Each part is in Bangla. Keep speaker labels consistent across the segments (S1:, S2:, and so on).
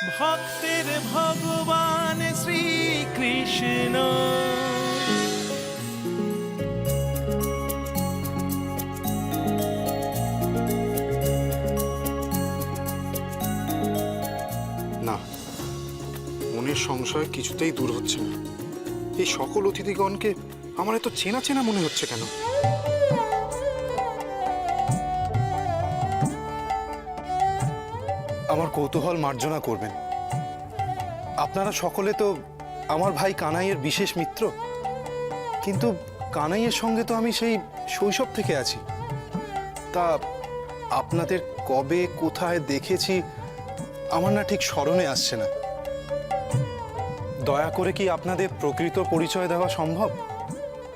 S1: ভক্তের ভগবান শ্রীকৃষ্ণ।
S2: না, মনের সংশয় কিছুতেই দূর হচ্ছে না। এই সকল অতিথিগণকে আমার এত চেনা চেনা মনে হচ্ছে কেন? আমার কৌতূহল মার্জনা করবেন। আপনারা সকলে তো আমার ভাই কানাইয়ের বিশেষ মিত্র, কিন্তু কানাইয়ের সঙ্গে তো আমি সেই শৈশব থেকে আছি। তা আপনাদের কবে কোথায় দেখেছি আমার না ঠিক স্মরণে আসছে না। দয়া করে কি আপনাদের প্রকৃত পরিচয় দেওয়া সম্ভব?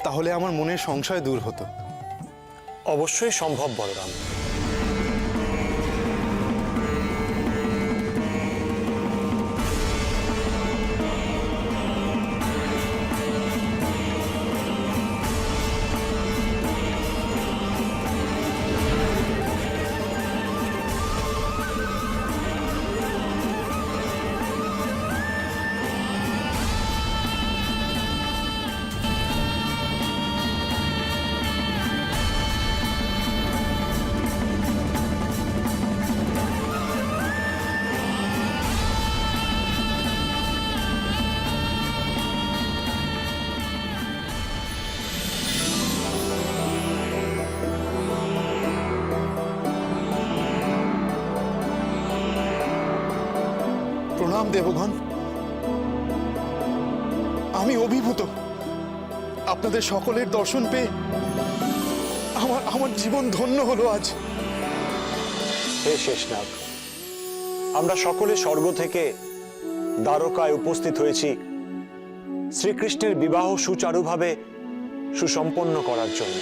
S2: তাহলে আমার মনের সংশয় দূর হতো।
S3: অবশ্যই সম্ভব বলরাম।
S2: প্রণাম দেবগণ, আমি অভিভূত। আপনাদের সকলের দর্শন পেয়ে আমার জীবন ধন্য হলো আজ।
S3: হে শেষনাগ, আমরা সকলে স্বর্গ থেকে দ্বারকায় উপস্থিত হয়েছি শ্রীকৃষ্ণের বিবাহ সুচারুভাবে সুসম্পন্ন করার জন্য।